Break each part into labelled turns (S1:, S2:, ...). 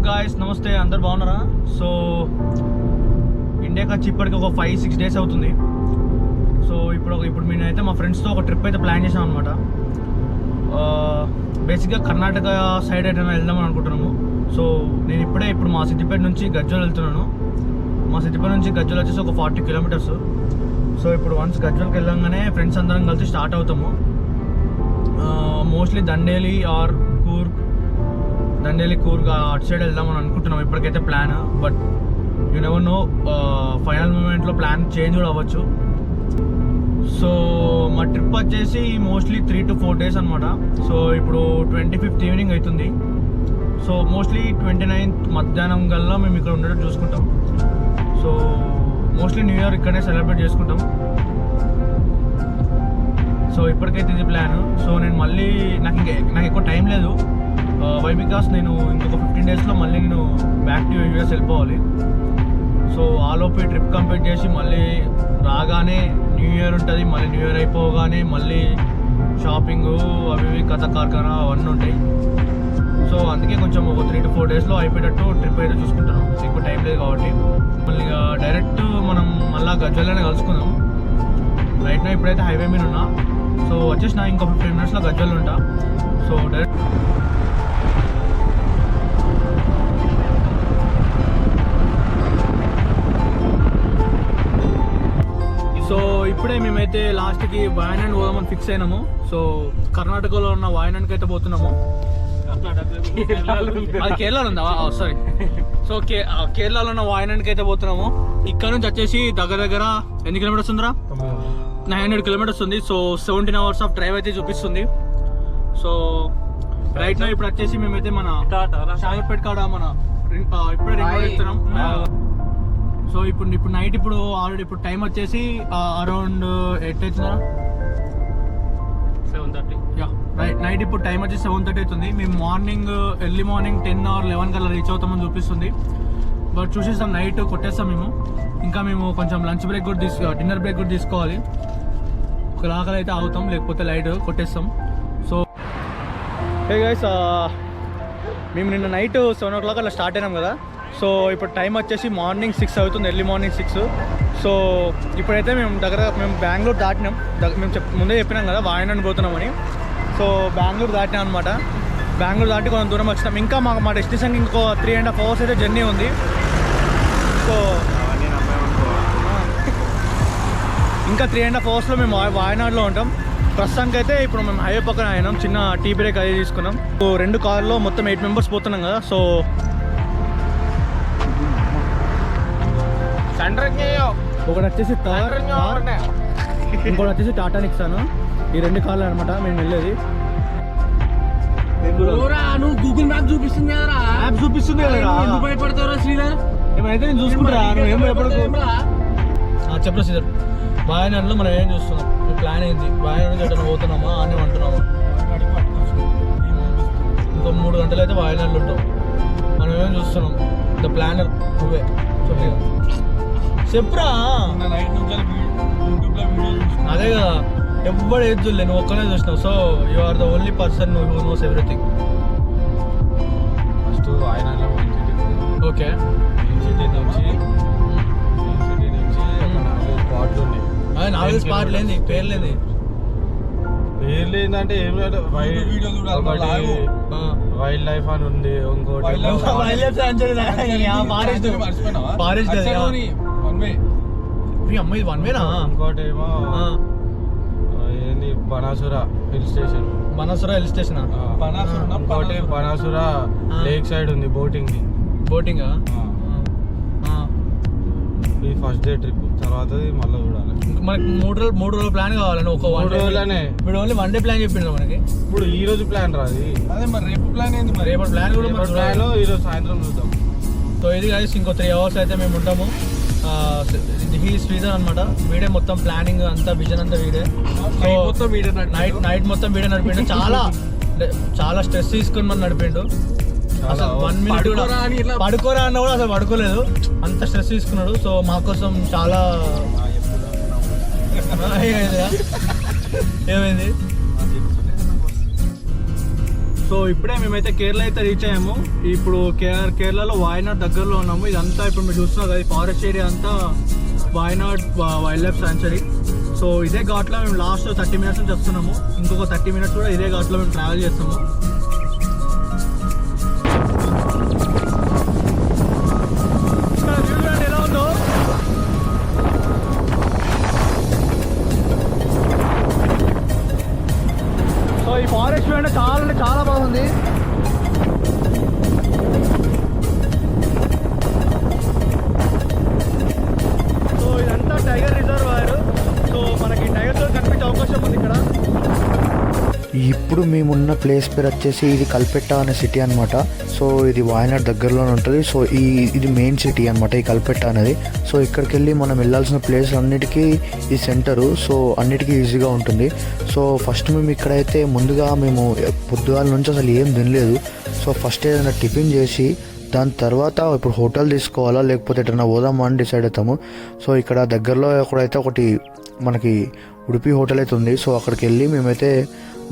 S1: Guys నమస్తే, అందరు బాగున్నారా? సో ఇండియాకి వచ్చి ఇప్పటికి ఒక 5-6 డేస్ అవుతుంది. సో ఇప్పుడు నేనైతే మా ఫ్రెండ్స్తో ఒక ట్రిప్ అయితే ప్లాన్ చేసాం అనమాట. బేసిక్గా కర్ణాటక సైడ్ అయితే వెళ్దామని అనుకుంటున్నాము. సో నేను ఇప్పుడు మా సిద్దిపేట నుంచి గజ్వల్ వెళ్తున్నాను. మా సిద్దిపేట నుంచి గజ్వల్ వచ్చేసి ఒక 40 కిలోమీటర్స్. సో ఇప్పుడు వన్స్ గజ్వల్కి వెళ్ళంగానే ఫ్రెండ్స్ అందరం కలిసి స్టార్ట్ అవుతాము. మోస్ట్లీ దండేలి ఆర్ కూర్గ్ అటు సైడ్ వెళ్దామని అనుకుంటున్నాం ఇప్పటికైతే plan. But you never know, final మూమెంట్లో ప్లాన్ చేంజ్ కూడా అవ్వచ్చు. సో మా ట్రిప్ వచ్చేసి మోస్ట్లీ 3 to 4 డేస్ అనమాట. సో ఇప్పుడు 25th ఈవినింగ్ అవుతుంది. సో మోస్ట్లీ 29th మధ్యాహ్నం కల్లా మేము ఇక్కడ ఉండడం చూసుకుంటాం. సో మోస్ట్లీ న్యూ ఇయర్ ఇక్కడనే సెలబ్రేట్ చేసుకుంటాం. సో ఇప్పటికైతే ఇది ప్లాన్. సో నేను మళ్ళీ నాకు ఎక్కువ టైం లేదు. వై బికాస్ నేను ఇంకొక 15 డేస్లో మళ్ళీ నేను బ్యాక్ టు యూఎస్ వెళ్ళిపోవాలి. సో ఆలోపు ట్రిప్ కంప్లీట్ చేసి మళ్ళీ రాగానే న్యూ ఇయర్ ఉంటుంది. మళ్ళీ న్యూ ఇయర్ అయిపోగానే మళ్ళీ షాపింగ్ అవి కథ కార్ఖానా అవన్నీ ఉంటాయి. సో అందుకే కొంచెం ఒక 3 to 4 డేస్లో అయిపోయేటట్టు ట్రిప్ అయితే చూసుకుంటాను. ఎక్కువ టైం లేదు కాబట్టి మళ్ళీ డైరెక్ట్ మనం మళ్ళీ గజ్వల్లోనే కలుసుకుందాం. రైట్ నా ఇప్పుడైతే హైవే మీద ఉన్నా. సో వచ్చేసి నా ఇంకో 15 మినిట్స్లో గజ్వల్ ఉంటా. సో డైరెక్ట్ సో ఇప్పుడే మేమైతే లాస్ట్కి వాయనాడ్ పోదామని ఫిక్స్ అయినాము. సో కర్ణాటకలో ఉన్న వాయనాడ్కి అయితే పోతున్నాము. అది కేరళలో ఉందా? సారీ. సో కేరళలో ఉన్న వాయనాడ్కి అయితే పోతున్నాము. ఇక్కడ నుంచి వచ్చేసి దగ్గర ఎన్ని కిలోమీటర్స్ ఉందిరా? 900 కిలోమీటర్స్ ఉంది. సో 17 hours ఆఫ్ డ్రైవ్ అయితే చూపిస్తుంది. సో రైట్ నా ఇప్పుడు వచ్చేసి మేమైతే మన షాగర్పేట కాడ ఇప్పుడే రింగ్ వెళ్తున్నాం. సో ఇప్పుడు నైట్ ఆల్రెడీ ఇప్పుడు టైం వచ్చేసి అరౌండ్ 8 అవుతుందా? 7:30. Yeah right. నైట్ ఇప్పుడు టైం వచ్చి 7:30 అవుతుంది. మేము ఎర్లీ మార్నింగ్ 10 or 11 కల్లా రీచ్ అవుతామని చూపిస్తుంది. బట్ చూసేస్తాం, నైట్ కొట్టేస్తాం మేము. ఇంకా మేము కొంచెం లంచ్ బ్రేక్ కూడా డిన్నర్ బ్రేక్ కూడా తీసుకోవాలి. ఒక ఆకలి అయితే ఆగుతాం, లేకపోతే లైట్ కొట్టేస్తాం. సో హే గైస్, మేము నిన్న నైట్ 7 o'clock అలా స్టార్ట్ అయినాం కదా. సో ఇప్పుడు టైం వచ్చేసి మార్నింగ్ 6 అవుతుంది, ఎర్లీ మార్నింగ్ 6. సో ఇప్పుడైతే మేము బెంగళూరు దాటినాం. మేము ముందే చెప్పినాం కదా వాయనాడ్ పోతున్నామని. సో బెంగళూరు దాటినాం అనమాట. బెంగళూరు దాటి కొంచెం దూరం వచ్చినాం. ఇంకా మా డెస్టినేషన్కి ఇంకో 3.5 hours అయితే జర్నీ ఉంది. సో ఇంకా 3.5 hours మేము వాయనాడ్లో ఉంటాం. ప్రస్తుతానికి అయితే ఇప్పుడు మేము హైవే పక్కన అయినాం. చిన్న టీ బ్రేక్ అది తీసుకున్నాం. సో 2 కార్లో మొత్తం 8 members పోతున్నాం కదా. సో ఒకటి వచ్చేసి ఇంకోటి వచ్చేసి టాటా నిక్సాన్. ఈ 2 కార్లు అనమాట మేము వెళ్ళేది.
S2: నువ్వు గూగుల్ మ్యాప్ చూపిస్తుంది కదా,
S1: యాప్ చూపిస్తుంది కదా.
S2: భయపడతావురా శ్రీధర్?
S1: ఏమైతే నేను చూసుకుంటా. చెప్పరా శ్రీధర్, వాయనాడ్లో మనం ఏం చూస్తున్నాం? మీ ప్లాన్ ఏంది? వాయనాడ్ నుంచి ఎట్లా పోతున్నామా అని అంటున్నాము. ఇంకో 3 గంటలు అయితే వాయనాడ్లో ఉంటాం. మనం ఏం చూస్తున్నాం? ద ప్లానర్ నువ్వే చెప్పురా. అదే కదా, ఎవ్వడు ఏది చూడలే, నువ్వు ఒక్కనే చూసినావు. So you are the only person who knows everything.
S2: First వాయనాడ్లో
S1: ఓకే.
S2: సిటీ నుంచి
S1: 4 స్పాట్ లేని పేరు లేని
S2: ఏంటంటే ఏం లేదు. వైల్డ్ లైఫ్ అని ఉంది.
S1: అమ్మాయి 1 way.
S2: ఇంకోటి ఏమో ఏంది బనాసురా హిల్ స్టేషన్. ఇంకోటి బనాసురా లేక్ సైడ్ ఉంది బోటింగ్. ఇది ఫస్ట్ డే ట్రిప్. తర్వాత మళ్ళీ చూడాలి.
S1: మనకి 3 రోజుల ప్లాన్ కావాలని. ఒక
S2: 3 రోజులనే.
S1: ఇప్పుడు ఓన్లీ 1 day ప్లాన్ చెప్పిండు మనకి.
S2: ఇప్పుడు ఈ రోజు ప్లాన్ రాదు. అదే మరి రేపు ప్లాన్ ఏంది? మరి
S1: రేపటి ప్లాన్ కూడా
S2: ప్లాన్ ఈ రోజు సాయంత్రం చూద్దాం.
S1: సో ఇది guys, ఇంకో 3 hours అయితే మేము ఉంటాము. ఇది శ్రీధర్ అనమాట. వీడే మొత్తం ప్లానింగ్ అంతా, విజన్ అంతా వీడే. నైట్ మొత్తం వీడే నడిపిండు. చాలా స్ట్రెస్ తీసుకుని మనం నడిపిండు. అసలు 1 minute కూడా పడుకోరా అన్న కూడా అసలు పడుకోలేదు, అంత స్ట్రెస్ తీసుకున్నాడు. సో మా కోసం చాలా ఏమైంది? సో ఇప్పుడే మేమైతే కేరళ అయితే రీచ్ అయ్యాము. ఇప్పుడు కేరళలో వాయనాడ్ దగ్గరలో ఉన్నాము. ఇదంతా ఇప్పుడు మీరు చూస్తున్నారు కదా, ఫారెస్ట్ ఏరియా అంతా Wayanad wild life sanctuary. So ఇదే ఘాట్లో మేము లాస్ట్ 30 minutes నుంచి వస్తున్నాము. ఇంకొక 30 minutes కూడా ఇదే ఘాట్లో మేము ట్రావెల్ చేస్తాము. ఎలా ఉందో సో ఈ ఫారెస్ట్ వ్యూ అంటే చాలా బాగుంది. సో ఇదంతా టైగర్ రిజర్వాయర్. సో మనకి టైగర్తో కనిపించే అవకాశం ఉంది ఇక్కడ.
S3: ఇప్పుడు మేమున్న ప్లేస్ పేరు వచ్చేసి ఇది కల్పెట్టా అనే సిటీ అనమాట. సో ఇది వాయనాడ్ దగ్గరలోనే ఉంటుంది. సో ఇది మెయిన్ సిటీ అనమాట ఈ కల్పెట్టా అనేది. సో ఇక్కడికి వెళ్ళి మనం వెళ్ళాల్సిన ప్లేస్ అన్నిటికీ ఈ సెంటరు. సో అన్నిటికీ ఈజీగా ఉంటుంది. సో ఫస్ట్ మేము ఇక్కడైతే ముందుగా మేము పొద్దుగాల నుంచి అసలు ఏం తినలేదు. సో ఫస్ట్ ఏదైనా టిఫిన్ చేసి దాని తర్వాత ఇప్పుడు హోటల్ తీసుకోవాలా లేకపోతే ఎటన్నా పోదామా అని డిసైడ్ అవుతాము. సో ఇక్కడ దగ్గరలో ఎక్కడైతే ఒకటి మనకి ఉడిపి హోటల్ అయితే ఉంది. సో అక్కడికి వెళ్ళి మేమైతే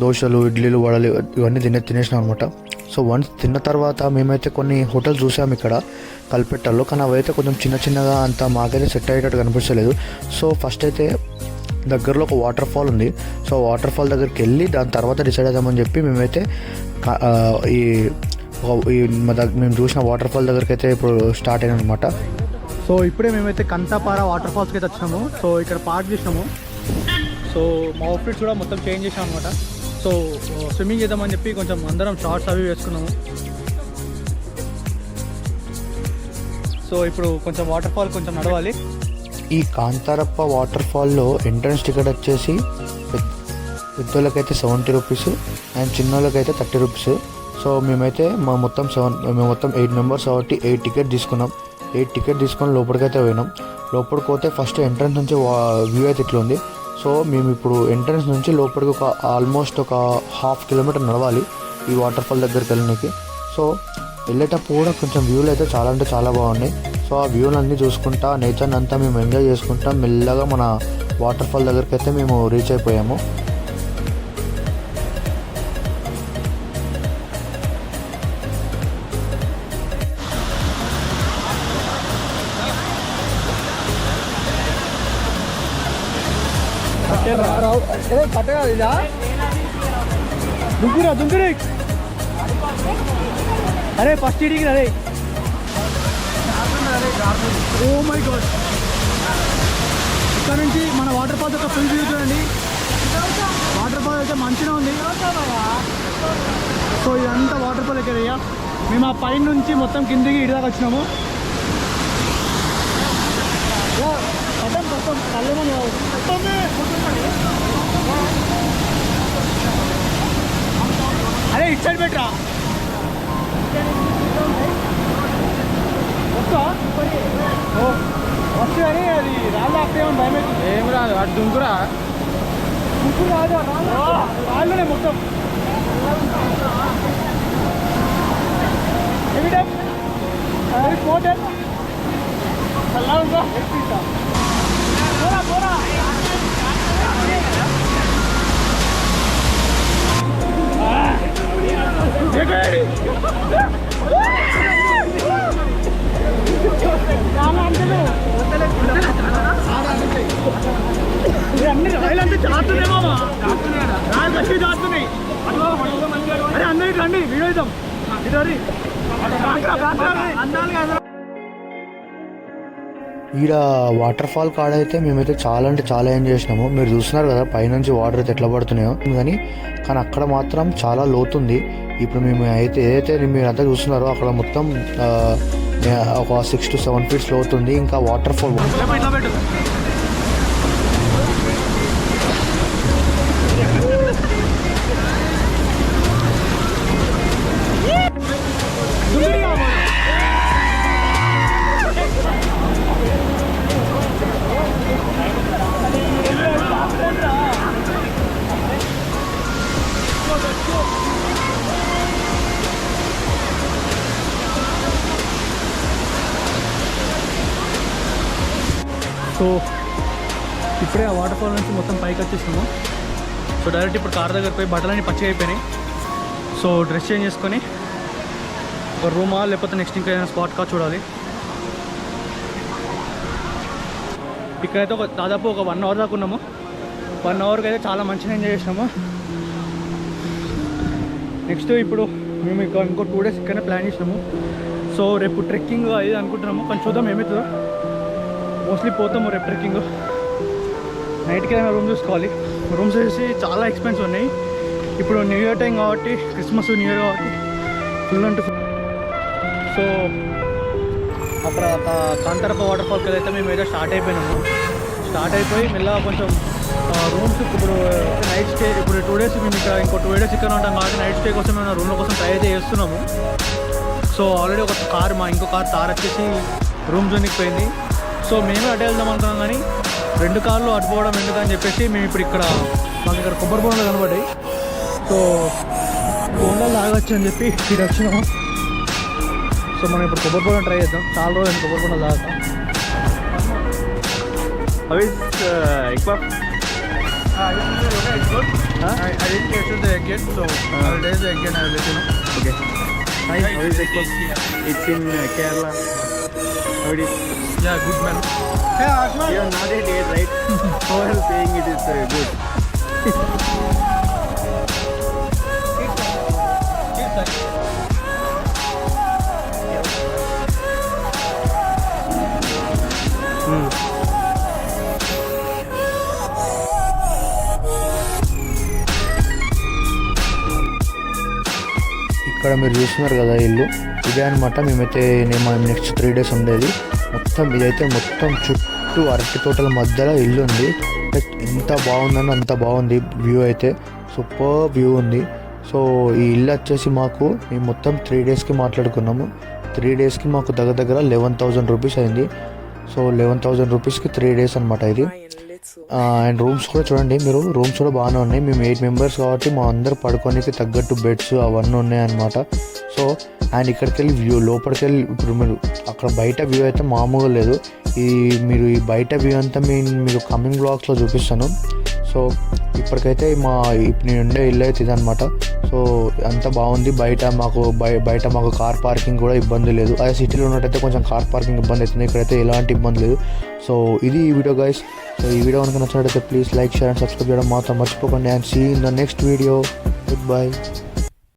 S3: దోశలు, ఇడ్లీలు, వడలు ఇవన్నీ తినేసినాం అనమాట. సో వన్స్ తిన్న తర్వాత మేమైతే కొన్ని హోటల్స్ చూసాము ఇక్కడ కల్పెట్టాలో. కానీ అవైతే కొంచెం చిన్నగా అంత మాకైతే సెట్ అయ్యేటట్టు కనిపించలేదు. సో ఫస్ట్ అయితే దగ్గరలో ఒక వాటర్ ఫాల్ ఉంది. సో వాటర్ ఫాల్ దగ్గరికి వెళ్ళి దాని తర్వాత డిసైడ్ అవుదామని చెప్పి మేమైతే మేము చూసిన వాటర్ ఫాల్ దగ్గరికి అయితే ఇప్పుడు స్టార్ట్ అయినా అనమాట.
S1: సో ఇప్పుడే మేమైతే కంతాపార వాటర్ ఫాల్స్కి అయితే వచ్చినాము. సో ఇక్కడ పార్క్ చేసినాము. సో మా అవుట్ఫిట్స్ కూడా మొత్తం చేంజ్ చేసాం అనమాట. సో స్విమ్మింగ్ చేద్దామని చెప్పి కొంచెం అందరం షార్ట్స్ అవి వేసుకున్నాము. సో ఇప్పుడు కొంచెం వాటర్ ఫాల్ కొంచెం నడవాలి.
S3: ఈ కాంతారప్ప వాటర్ ఫాల్లో ఎంట్రన్స్ టికెట్ వచ్చేసి పెద్దోళ్ళకైతే 70 రూపీస్ అండ్ చిన్నోళ్ళకైతే 30 రూపీస్. సో మేమైతే మొత్తం 8 మెంబర్స్ కాబట్టి 8 టికెట్ తీసుకున్నాం. 8 టికెట్ తీసుకొని లోపలికైతే పోయినాం. లోపలికి పోతే ఫస్ట్ ఎంట్రన్స్ నుంచి వ్యూ అయితే ఇట్లా ఉంది. సో మేము ఇప్పుడు ఎంట్రన్స్ నుంచి లోపలికి ఆల్మోస్ట్ ఒక 1/2 kilometer నడవాలి ఈ వాటర్ ఫాల్ దగ్గరికి వెళ్ళడానికి. సో వెళ్ళేటప్పుడు కూడా కొంచెం వ్యూలు అయితే చాలా అంటే చాలా బాగున్నాయి. సో ఆ వ్యూలు అన్నీ చూసుకుంటా నేచర్ని అంతా మేము ఎంజాయ్ చేసుకుంటా మెల్లగా మన వాటర్ ఫాల్ దగ్గరికి అయితే మేము రీచ్ అయిపోయాము.
S1: దుంకురా అరే ఫస్ట్ ఇడికి అరే. ఓ మై గాడ్, ఇక్కడ నుంచి మన వాటర్ ఫాల్స్ యొక్క ఫుల్ వ్యూ చూడండి. వాటర్ ఫాల్ అయితే మంచిగా ఉంది. సో ఇదంతా వాటర్ ఫాల్ ఎక్కడయ్యా. మేము ఆ పైన నుంచి మొత్తం కిందికి ఇడిదాకా వచ్చినాము. అరే ఇటు సైడ్ పెట్టరా వస్తు అని అది రాళ్ళు ఆపేమని భయం. ఏం రాదు, అటు దుంకురా. దుంకు రాదు, రాళ్ళనే మొత్తం. హోటల్ అన్ని రాయలంతా చాస్తున్నాయి మామ, రాయలు కట్టి చాస్తున్నాయి. అరే అందరికి రండి వీడియో ఇద్దాం.
S3: ఈడ వాటర్ ఫాల్ కాడైతే మేమైతే చాలా అంటే చాలా ఎంజాయ్ చేసినాము. మీరు చూస్తున్నారు కదా పైనుంచి వాటర్ అయితే ఎట్లా పడుతున్నాయో కానీ అక్కడ మాత్రం చాలా లోతుంది. ఇప్పుడు మేము అయితే ఏదైతే మీరు అంతా చూస్తున్నారో అక్కడ మొత్తం ఒక 6 to 7 feet లోతుంది. ఇంకా వాటర్ ఫాల్
S1: సో ఇప్పుడే ఆ వాటర్ ఫాల్ నుంచి మొత్తం పైకి వచ్చేస్తున్నాము. సో డైరెక్ట్ ఇప్పుడు కార్ దగ్గర పోయి బట్టలన్నీ పచ్చిగా అయిపోయినాయి. సో డ్రెస్ చేంజ్ చేసుకొని ఒక రూమా లేకపోతే నెక్స్ట్ ఇంకా ఏదైనా స్పాట్ కా చూడాలి. ఇక్కడైతే దాదాపు ఒక 1 అవర్ దాకా ఉన్నాము. 1 అవర్కి అయితే చాలా మంచిగా ఎంజాయ్ చేసినాము. నెక్స్ట్ ఇప్పుడు మేము ఇంకో 2 డేస్ ఇక్కడనే ప్లాన్ చేసినాము. సో రేపు ట్రెక్కింగ్ అది అనుకుంటున్నాము, కానీ చూద్దాం ఏమవుతుందో. మోస్ట్లీ పోతాము రేపు ట్రెక్కింగ్. నైట్కి ఏదైనా రూమ్ చూసుకోవాలి. రూమ్స్ వచ్చేసి చాలా ఎక్స్పెన్సివ్ ఉన్నాయి. ఇప్పుడు న్యూ ఇయర్ టైం కాబట్టి, క్రిస్మస్ న్యూ ఇయర్ కాబట్టి ఫుల్ అంటే ఫుల్. సో అక్కడ కాంతారప్ప వాటర్ ఫాల్కి అయితే మేము ఏదో స్టార్ట్ అయిపోయి మెల్లగా కొంచెం రూమ్స్ ఇప్పుడు నైట్ స్టే, ఇప్పుడు 2 డేస్ మేము ఇక్కడ ఇంకో 2 డేస్ ఇక్కడ ఉంటాం కాబట్టి నైట్ స్టే కోసం మేము రూమ్ల కోసం ట్రై అయితే చేస్తున్నాము. సో ఆల్రెడీ ఒక కార్, ఇంకో కార్ తార్ వచ్చేసి రూమ్ జోన్కి పోయింది. సో మేమే అటు వెళ్దాం అనుకున్నాం, కానీ 2 కార్లు అటుపోవడం ఎందుకని చెప్పేసి మేము ఇప్పుడు ఇక్కడ మాకు ఇక్కడ కొబ్బరి బొండలు కనబడ్డాయి. సో బొండలు తాగొచ్చు అని చెప్పి ఇటు వచ్చినాము. సో మనం ఇప్పుడు కొబ్బరి బొండ ట్రై చేద్దాం. చాలా రోజులు కొబ్బరి బొండలు తాగుతాం.
S2: అవి ఎక్కువ
S1: it's good. I didn't taste the egg yet, so I'll taste the egg and I'll let you know.
S2: Okay.
S1: How is it?
S2: It's in Kerala. How it is?
S1: Yeah, good man. Hey, Ashman.
S2: You are not yet here, right? How are you saying it is good?
S3: ఇక్కడ మీరు చూస్తున్నారు కదా ఇల్లు, ఇదే అనమాట. మేమైతే next 3 days ఉండేది. మొత్తం ఇదైతే మొత్తం చుట్టూ అరటి తోటల మధ్యలో ఇల్లు ఉంది. ఎంత బాగుందని అంత బాగుంది. వ్యూ అయితే సూపర్ వ్యూ ఉంది. సో ఈ ఇల్లు వచ్చేసి మేము మొత్తం 3 డేస్కి మాట్లాడుకున్నాము. 3 డేస్కి మాకు దగ్గర 11,000 రూపీస్ అయింది. సో 11,000 రూపీస్కి 3 డేస్ అనమాట ఇది. అండ్ రూమ్స్ కూడా చూడండి మీరు, రూమ్స్ కూడా బాగానే ఉన్నాయి. మేము 8 మెంబర్స్ కాబట్టి మా అందరు పడుకోనికి తగ్గట్టు బెడ్స్ అవన్నీ ఉన్నాయన్నమాట. సో అండ్ ఇక్కడికి వెళ్ళి వ్యూ, లోపలికి వెళ్ళి ఇప్పుడు మీరు అక్కడ బయట వ్యూ అయితే మామూలుగా లేదు. మీరు ఈ బయట వ్యూ అంతా మీకు కమింగ్ బ్లాగ్స్లో చూపిస్తాను. సో ఇప్పటికైతే నేను ఉండే ఇల్లు అయితే ఇదనమాట. సో అంత బాగుంది. బయట మాకు కార్ పార్కింగ్ కూడా ఇబ్బంది లేదు. అదే సిటీలో ఉన్నట్టయితే కొంచెం కార్ పార్కింగ్ ఇబ్బంది అవుతుంది. ఇక్కడైతే ఎలాంటి ఇబ్బంది లేదు. సో ఇది ఈ వీడియో గైస్. సో ఈ వీడియో కనుక నచ్చినట్లయితే please like, share and subscribe చేయడం మాత్రం మర్చిపోకండి. And see in the next video. Good by.